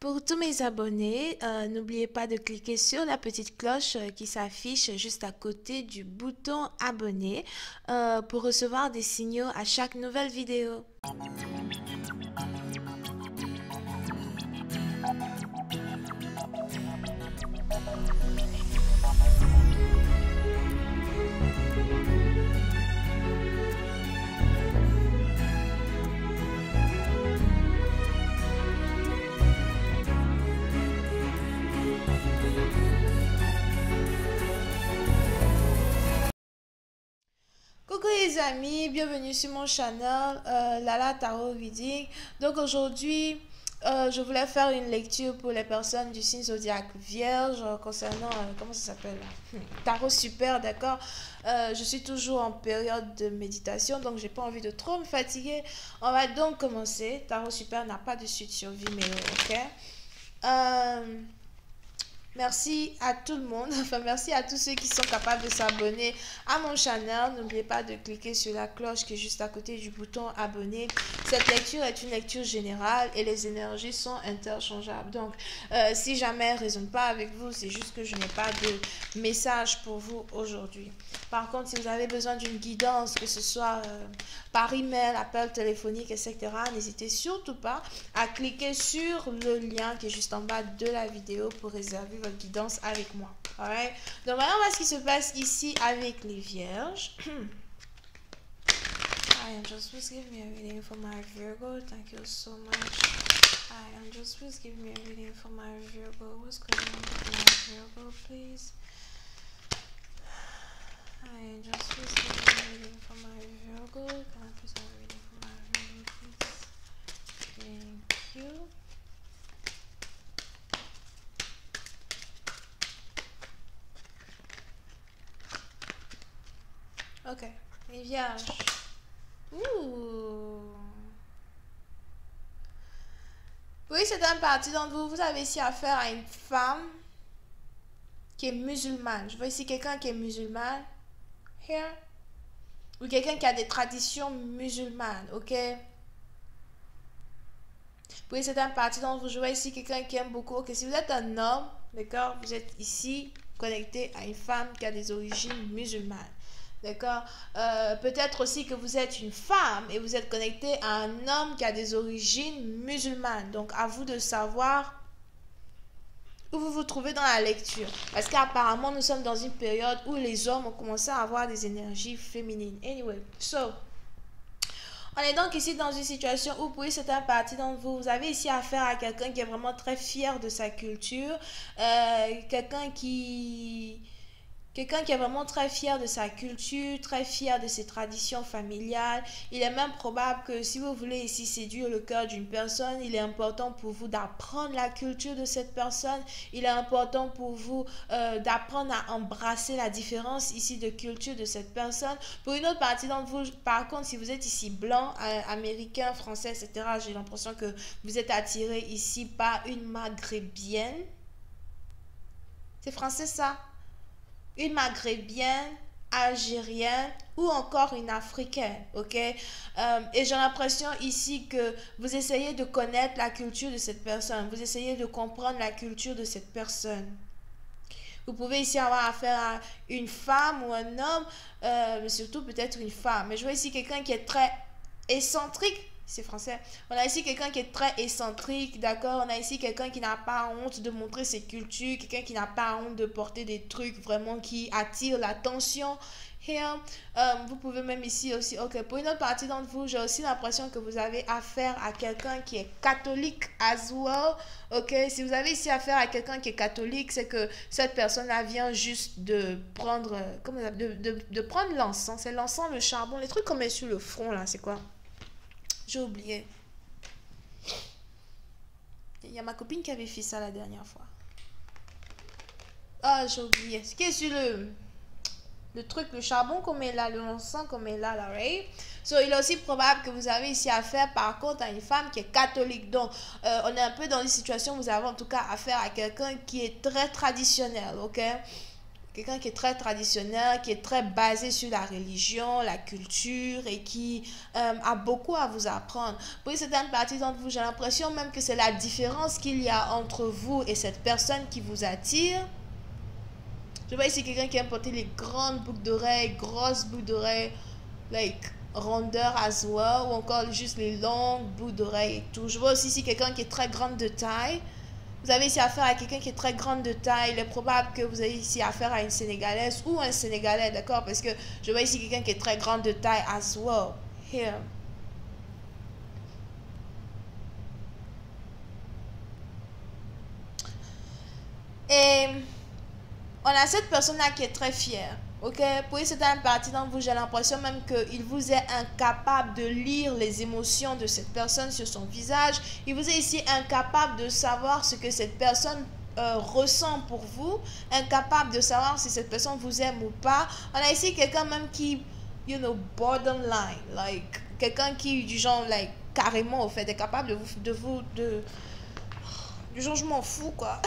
Pour tous mes abonnés, n'oubliez pas de cliquer sur la petite cloche qui s'affiche juste à côté du bouton abonner pour recevoir des signaux à chaque nouvelle vidéo. Coucou les amis, bienvenue sur mon channel Lala Tarot Reading. Donc aujourd'hui, je voulais faire une lecture pour les personnes du signe zodiaque Vierge concernant, comment ça s'appelle? Tarot super, d'accord? Je suis toujours en période de méditation, donc j'ai pas envie de trop me fatiguer. On va donc commencer. Tarot super n'a pas de suite sur Vimeo, ok? Merci à tout le monde, enfin merci à tous ceux qui sont capables de s'abonner à mon channel. N'oubliez pas de cliquer sur la cloche qui est juste à côté du bouton abonner. Cette lecture est une lecture générale et les énergies sont interchangeables. Donc si jamais elle ne résonne pas avec vous, c'est juste que je n'ai pas de message pour vous aujourd'hui. Par contre, si vous avez besoin d'une guidance, que ce soit par email, appel téléphonique, etc., n'hésitez surtout pas à cliquer sur le lien qui est juste en bas de la vidéo pour réserver votre guidance avec moi. Alright? Donc maintenant, on va voir ce qui se passe ici avec les vierges. Hi, just please give me a reading for my Virgo. Thank you so much. Hi, just please give me a reading for my Virgo. What's going on with my Virgo, please? Hi, just please give me a reading for my Virgo. Can I please have a reading for my Virgo, please? Thank you. Ok, les vierges. Ouh. Oui, c'est un parti d'entre vous. Vous avez ici affaire à une femme qui est musulmane. Je vois ici quelqu'un qui est musulmane. Here. Ou quelqu'un qui a des traditions musulmanes, ok? Oui, c'est un parti d'entre vous. Je vois ici quelqu'un qui aime beaucoup. Ok, si vous êtes un homme, d'accord, vous êtes ici connecté à une femme qui a des origines musulmanes. D'accord. Peut-être aussi que vous êtes une femme et vous êtes connecté à un homme qui a des origines musulmanes. Donc, à vous de savoir où vous vous trouvez dans la lecture. Parce qu'apparemment, nous sommes dans une période où les hommes ont commencé à avoir des énergies féminines. Anyway, so, on est donc ici dans une situation où, pour certains parties d'entre vous, vous avez ici affaire à quelqu'un qui est vraiment très fier de sa culture. Quelqu'un qui est vraiment très fier de sa culture, très fier de ses traditions familiales. Il est même probable que si vous voulez ici séduire le cœur d'une personne, il est important pour vous d'apprendre la culture de cette personne. Il est important pour vous d'apprendre à embrasser la différence ici de culture de cette personne. Pour une autre partie d'entre vous, par contre, si vous êtes ici blanc, américain, français, etc., j'ai l'impression que vous êtes attiré ici par une maghérébienne. C'est français ça? Une maghérébienne, algérienne ou encore une africaine, ok? Et j'ai l'impression ici que vous essayez de connaître la culture de cette personne, vous essayez de comprendre la culture de cette personne. Vous pouvez ici avoir affaire à une femme ou un homme, mais surtout peut-être une femme. Mais je vois ici quelqu'un qui est très excentrique. C'est français. On a ici quelqu'un qui est très excentrique, d'accord? On a ici quelqu'un qui n'a pas honte de montrer ses cultures, quelqu'un qui n'a pas honte de porter des trucs vraiment qui attirent l'attention. Here, vous pouvez même ici aussi, ok, pour une autre partie d'entre vous, j'ai aussi l'impression que vous avez affaire à quelqu'un qui est catholique as well, ok? Si vous avez ici affaire à quelqu'un qui est catholique, c'est que cette personne-là vient juste de prendre, de prendre l'encens, c'est l'encens, le charbon, les trucs qu'on met sur le front là, c'est quoi? J'ai oublié. Il y a ma copine qui avait fait ça la dernière fois. Ah, j'ai oublié. Ce qui est sur le truc, le charbon qu'on met là, le encens qu'on met là, right? So, il est aussi probable que vous avez ici affaire, par contre, à une femme qui est catholique. Donc, on est un peu dans une situation où vous avez en tout cas affaire à quelqu'un qui est très traditionnel, ok? Quelqu'un qui est très traditionnel, qui est très basé sur la religion, la culture et qui a beaucoup à vous apprendre. Pour certaines parties d'entre vous, j'ai l'impression même que c'est la différence qu'il y a entre vous et cette personne qui vous attire. Je vois ici quelqu'un qui aime porter les grandes boucles d'oreilles, grosses boucles d'oreilles, like rondeur as well, ou encore juste les longues boucles d'oreilles et tout. Je vois aussi ici quelqu'un qui est très grande de taille. Vous avez ici affaire à quelqu'un qui est très grande de taille. Il est probable que vous avez ici affaire à une Sénégalaise ou un Sénégalais, d'accord? Parce que je vois ici quelqu'un qui est très grande de taille as well. Here. Et on a cette personne-là qui est très fière. Ok, pour certaines parties d'entre vous, j'ai l'impression même qu'il vous est incapable de lire les émotions de cette personne sur son visage. Il vous est ici incapable de savoir ce que cette personne ressent pour vous, incapable de savoir si cette personne vous aime ou pas. On a ici quelqu'un même qui, you know, borderline, like, quelqu'un qui, du genre, like, carrément, au fait, est capable du genre, je m'en fous, quoi.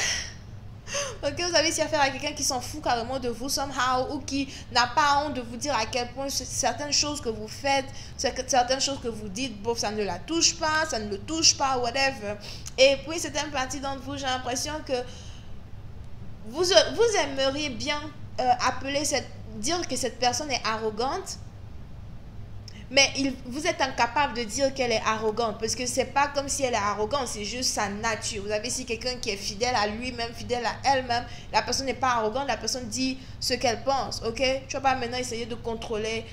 Ok, vous avez ici affaire à quelqu'un qui s'en fout carrément de vous somehow ou qui n'a pas honte de vous dire à quel point certaines choses que vous faites, certaines choses que vous dites, bon, ça ne la touche pas, ça ne le touche pas, whatever. Et puis, certaines parties d'entre vous, j'ai l'impression que vous aimeriez bien dire que cette personne est arrogante. Mais vous êtes incapable de dire qu'elle est arrogante parce que c'est pas comme si elle est arrogante, c'est juste sa nature. Vous avez ici quelqu'un qui est fidèle à lui-même, fidèle à elle-même. La personne n'est pas arrogante, la personne dit ce qu'elle pense, ok? Je ne vais pas maintenant essayer de contrôler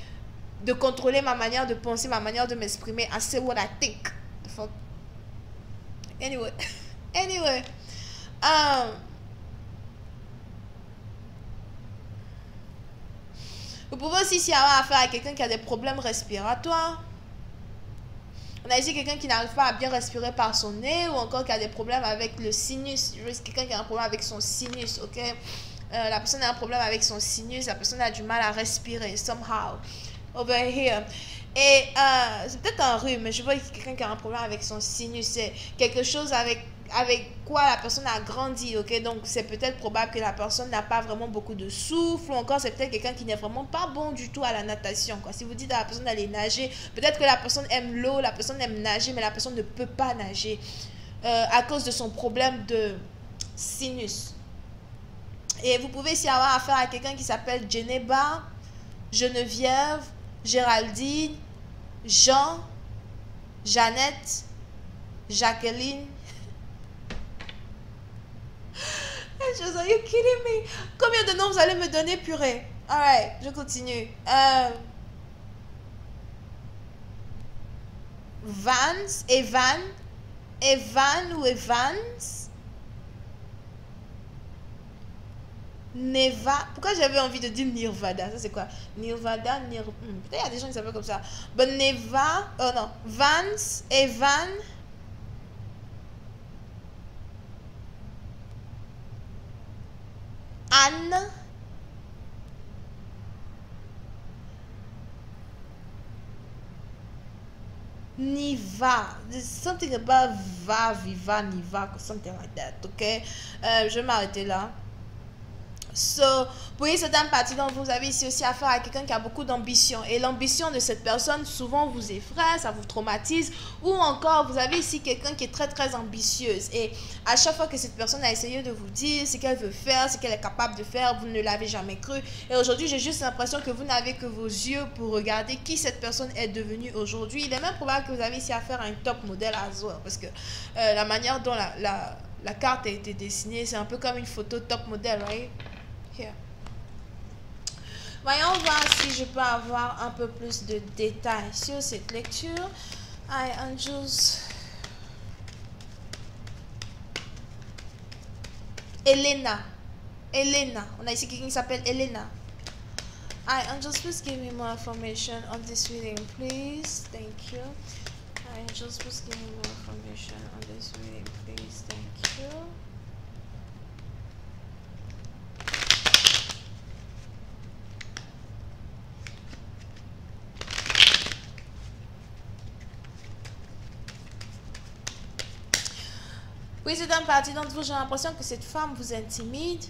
ma manière de penser, ma manière de m'exprimer. I say what I think. The fuck? Anyway. Vous pouvez aussi avoir affaire à quelqu'un qui a des problèmes respiratoires. On a ici quelqu'un qui n'arrive pas à bien respirer par son nez ou encore qui a des problèmes avec le sinus. Quelqu'un qui a un problème avec son sinus, ok? La personne a un problème avec son sinus, la personne a du mal à respirer, somehow. Over here. Et c'est peut-être un rhume, mais je vois quelqu'un qui a un problème avec son sinus. C'est quelque chose avec quoi la personne a grandi, ok? Donc, c'est peut-être probable que la personne n'a pas vraiment beaucoup de souffle, ou encore c'est peut-être quelqu'un qui n'est vraiment pas bon du tout à la natation, quoi. Si vous dites à la personne d'aller nager, peut-être que la personne aime l'eau, la personne aime nager, mais la personne ne peut pas nager à cause de son problème de sinus. Et vous pouvez ici avoir affaire à quelqu'un qui s'appelle Geneba, Geneviève, Géraldine, Jean, Jeannette, Jacqueline. Are you kidding me? Combien de noms vous allez me donner, purée? Alright, je continue. Vance, Evan ou Evans? Neva. Pourquoi j'avais envie de dire Nirvada? Ça c'est quoi? Nirvada, peut-être il y a des gens qui s'appellent comme ça. But Neva, oh non. Vance, Evan. Anne. Niva. There's something about Viva, Niva, something like that, ok? Je vais m'arrêter là. So, pour une certaine partie d'entre vous, vous avez ici aussi affaire à quelqu'un qui a beaucoup d'ambition. Et l'ambition de cette personne, souvent, vous effraie, ça vous traumatise. Ou encore, vous avez ici quelqu'un qui est très, très ambitieuse. Et à chaque fois que cette personne a essayé de vous dire ce qu'elle veut faire, ce qu'elle est capable de faire, vous ne l'avez jamais cru. Et aujourd'hui, j'ai juste l'impression que vous n'avez que vos yeux pour regarder qui cette personne est devenue aujourd'hui. Il est même probable que vous avez ici affaire à un top modèle as well. Parce que la manière dont la carte a été dessinée, c'est un peu comme une photo top modèle, right? Here. Voyons voir si je peux avoir un peu plus de détails sur cette lecture. Hi, Angels. Elena. On a ici quelqu'un qui s'appelle Elena. Hi, Angels, please give me more information on this reading, please. Thank you. Hi, Angels, please give me more information on this reading, please. Thank you. Oui, c'est une partie d'entre vous, j'ai l'impression que cette femme vous intimide.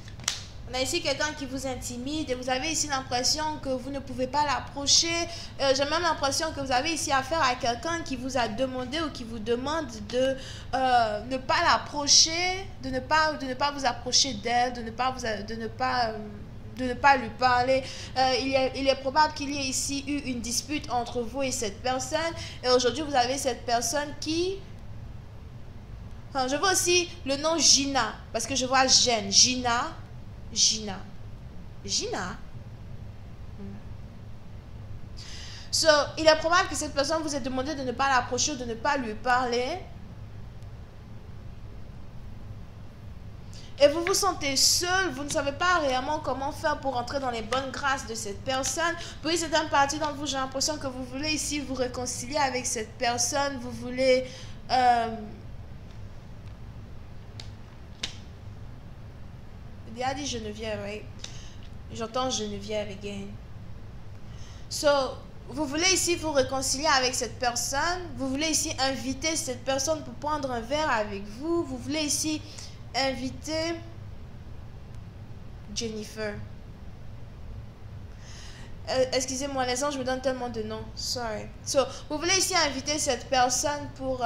On a ici quelqu'un qui vous intimide et vous avez ici l'impression que vous ne pouvez pas l'approcher. J'ai même l'impression que vous avez ici affaire à quelqu'un qui vous a demandé ou qui vous demande de ne pas l'approcher, de ne pas vous approcher d'elle, de ne pas lui parler. Il est probable qu'il y ait ici eu une dispute entre vous et cette personne. Et aujourd'hui, vous avez cette personne qui... Enfin, je vois aussi le nom Gina, parce que je vois Gina. Gina. So, il est probable que cette personne vous ait demandé de ne pas l'approcher ou de ne pas lui parler. Et vous vous sentez seul, vous ne savez pas réellement comment faire pour entrer dans les bonnes grâces de cette personne. Puis c'est une partie d'entre vous, j'ai l'impression que vous voulez ici vous réconcilier avec cette personne. Vous voulez... Il a dit Geneviève, right? J'entends Geneviève again. So, vous voulez ici vous réconcilier avec cette personne. Vous voulez ici inviter cette personne pour prendre un verre avec vous. Vous voulez ici inviter Jennifer. Excusez-moi, les anges me donnent tellement de noms. Sorry. So, vous voulez ici inviter cette personne pour...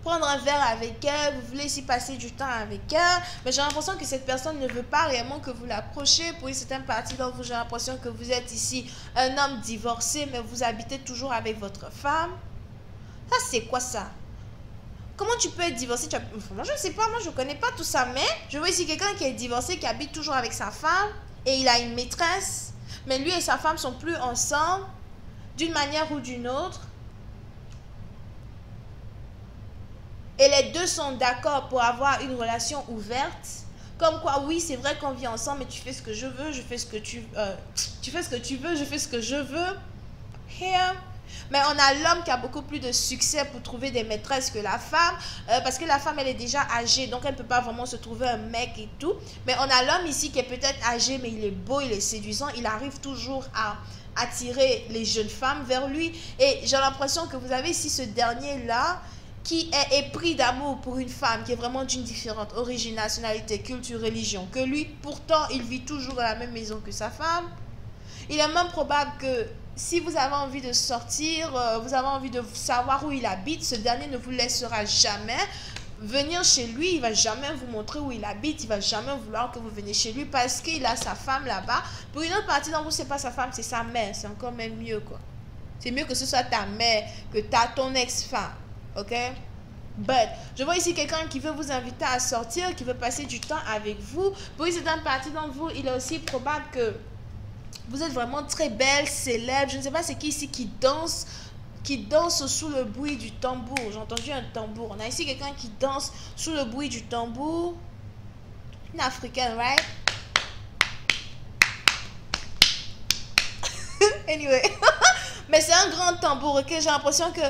prendre un verre avec elle, vous voulez ici passer du temps avec elle, mais j'ai l'impression que cette personne ne veut pas réellement que vous l'approchiez. Pour une certaine partie d'entre vous, j'ai l'impression que vous êtes ici un homme divorcé, mais vous habitez toujours avec votre femme. Ça, c'est quoi ça? Comment tu peux être divorcé? Moi, je ne sais pas, moi, je ne connais pas tout ça, mais je vois ici quelqu'un qui est divorcé, qui habite toujours avec sa femme, et il a une maîtresse, mais lui et sa femme sont plus ensemble, d'une manière ou d'une autre. Et les deux sont d'accord pour avoir une relation ouverte. Comme quoi, oui, c'est vrai qu'on vit ensemble, mais tu fais ce que je veux, je fais ce que tu fais ce que tu veux, je fais ce que je veux. Here. Mais on a l'homme qui a beaucoup plus de succès pour trouver des maîtresses que la femme. Parce que la femme, elle est déjà âgée, donc elle ne peut pas vraiment se trouver un mec et tout. Mais on a l'homme ici qui est peut-être âgé, mais il est beau, il est séduisant. Il arrive toujours à attirer les jeunes femmes vers lui. Et j'ai l'impression que vous avez ici ce dernier-là, qui est épris d'amour pour une femme qui est vraiment d'une différente origine, nationalité, culture, religion, que lui, pourtant, il vit toujours dans la même maison que sa femme. Il est même probable que si vous avez envie de sortir, vous avez envie de savoir où il habite, ce dernier ne vous laissera jamais venir chez lui. Il ne va jamais vous montrer où il habite, il ne va jamais vouloir que vous veniez chez lui parce qu'il a sa femme là-bas. Pour une autre partie d'entre vous, ce n'est pas sa femme, c'est sa mère. C'est encore même mieux, quoi. C'est mieux que ce soit ta mère, que ton ex-femme. Ok? But, je vois ici quelqu'un qui veut vous inviter à sortir, qui veut passer du temps avec vous. Pour une certaine partie d'entre vous, il est aussi probable que vous êtes vraiment très belle, célèbre. Je ne sais pas c'est qui ici qui danse sous le bruit du tambour. J'ai entendu un tambour. On a ici quelqu'un qui danse sous le bruit du tambour. Une africaine, right? Anyway. Mais c'est un grand tambour, ok? J'ai l'impression que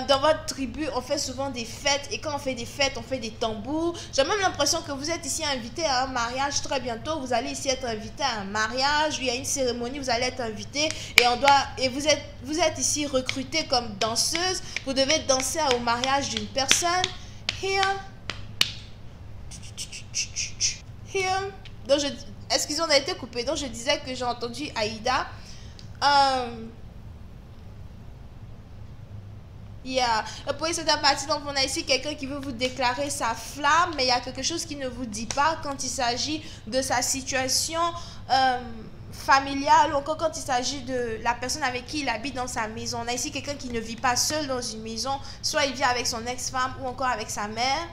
dans votre tribu, on fait souvent des fêtes. Et quand on fait des fêtes, on fait des tambours. J'ai même l'impression que vous êtes ici invité à un mariage très bientôt. Vous allez ici être invité à un mariage. Il y a une cérémonie, vous allez être invité. Et vous êtes ici recruté comme danseuse. Vous devez danser au mariage d'une personne. Here. Here. Donc, excusez, on a été coupé. Donc, je disais que j'ai entendu Aïda. Pour cette partie, donc on a ici quelqu'un qui veut vous déclarer sa flamme, mais il y a quelque chose qui ne vous dit pas quand il s'agit de sa situation familiale ou encore quand il s'agit de la personne avec qui il habite dans sa maison. On a ici quelqu'un qui ne vit pas seul dans une maison, soit il vit avec son ex-femme ou encore avec sa mère,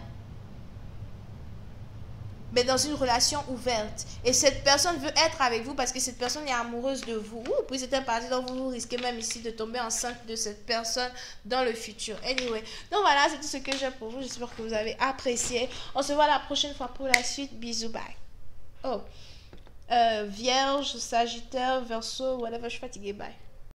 mais dans une relation ouverte. Et cette personne veut être avec vous parce que cette personne est amoureuse de vous. Puis c'est un parti dont vous risquez même ici de tomber enceinte de cette personne dans le futur. Anyway, donc voilà, c'est tout ce que j'ai pour vous. J'espère que vous avez apprécié. On se voit la prochaine fois pour la suite. Bisous, bye. Oh, Vierge, Sagittaire, Verseau, whatever, je suis fatiguée, bye.